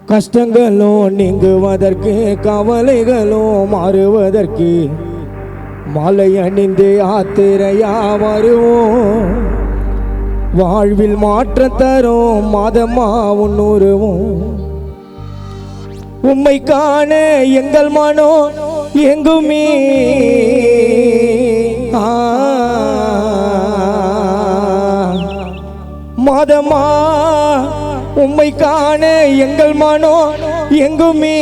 கஷ்டங்களும் நீங்குவதற்கு கவலைகளும் மாறுவதற்கு மாலை அணிந்து யாத்திரையா வருவோம். வாழ்வில் மாற்றம் தரும் மாதமா உன்னுருவோம். உம்மை காண எங்கள் மனோ எங்குமே மாதமா உம்மை காண எங்கள் மனோ எங்குமே.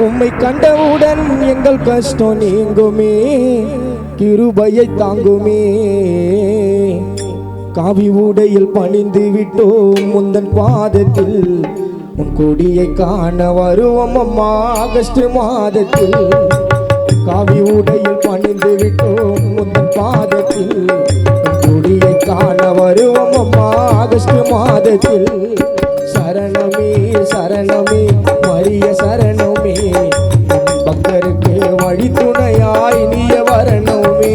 உம்மை கண்டவுடன் எங்கள் கஷ்டம் நீங்குமே. கிருபையை தாங்குமே. காவி உடையில் பணிந்து விட்டோம் முந்தன் பாதத்தில். உன் கொடியை காண வருவோம் அம்மா ஆகஸ்ட் மாதத்தில். காவி உடையில் பணிந்து விட்டோம் முந்தன் பாதத்தில். உன் கொடியை காண வருவோம் அம்மா ஆகஸ்ட் மாதத்தில். சரணமே சரணமே மரிய சரணமே. பக்தருக்கு வழி துணையாய் நீய வரணுமே.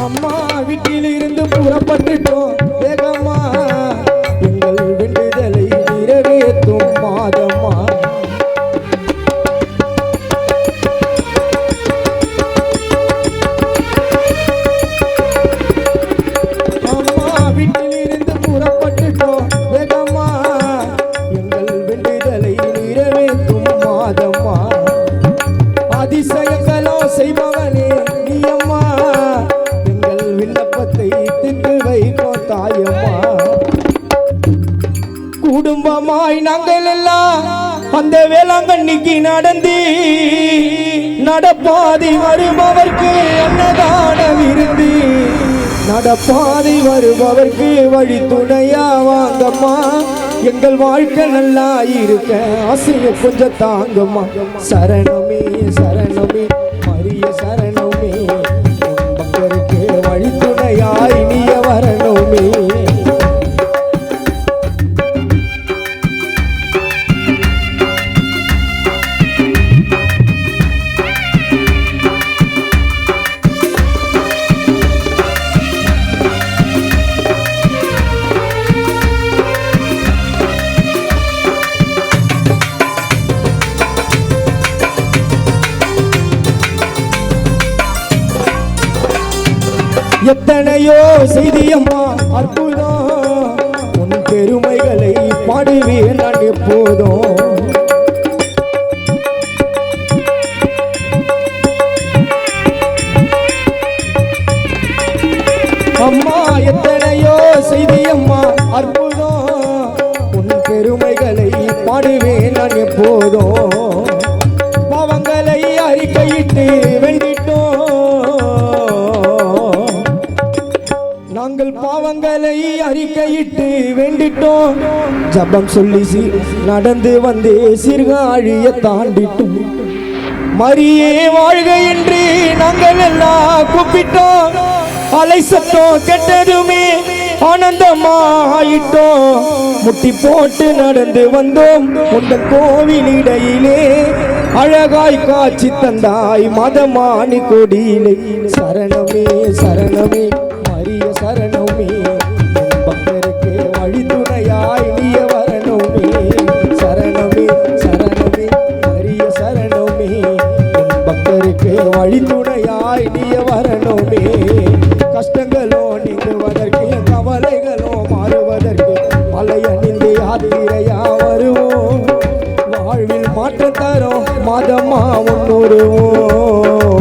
அம்மா வீட்டிலிருந்து புறப்பட்டுட்டோம் வேகமா. எங்கள் வேண்டுதலை நிறைவேற்றும் மாதம்மா. அம்மா வீட்டிலிருந்து புறப்பட்டுட்டோம் வேகமா. எங்கள் வேண்டுதலை நிறைவேற்றும் மாதம்மா. அதிசயங்களோ செய்பவனே நீ அம்மா. விண்ணப்பத்தை திட்டு வைக்கோ தாயம்மா. குடும்பமாய் நாங்கள் எல்லாம் அந்த வேளாங்கண்ணிக்கு நடந்து நடப்பாதி வருபவர்க்கு அன்னதான விருந்து. நடப்பாதி வருபவர்க்கு வழி துணையா வாங்கம்மா. எங்கள் வாழ்க்கை நல்லா இருக்க ஆசையை கொஞ்சம் தாங்கம்மா. சரணமே சரணமே மரிய சரணமே. வழி துணையாய் நீய வரணுமே. எத்தனையோ செய்தியம்மா அற்புதம். உன் பெருமைகளை பாடுவேன் நான் எப்போதும். அம்மா எத்தனையோ செய்தியம்மா அற்புதம். உன் பெருமைகளை பாடுவேன் நான் எப்போதும். பாவங்களை அறிக்கையிட்டு வேண்டிட்டோம். நாங்கள் பாவங்களை அறிக்கையிட்டு வேண்டிட்டோம். ஜபம் சொல்லி நடந்து வந்து சீர்காழிய தாண்டிட்டோம். மரியே வாழ்க என்று நாங்கள் எல்லாம் கூப்பிட்டோம். அலை சத்தம் கெட்டதுமே ஆனந்தமாயிட்டோம். முட்டி போட்டு நடந்து வந்தோம் உந்தன் கோவில் இடையிலே. அழகாய் காட்சி தந்தாய் மதமானி கொடியிலே. சரணமே சரணமே மரிய சரணமே. பக்தருக்கு வழி துணையாய் நீய வரணுமே. சரணமே சரணமே மரிய சரணமே. பக்தருக்கு வழி துணையாய் நீய வரணுமே. கஷ்டங்களோ நீங்குவதற்கு கவலைகளோ மாறுவதற்கு மலை அணிந்து யாத்திரையா வருவோம். வாழ்வில் மாற்றம் தரும் மாதமா உன்னுருவோம்.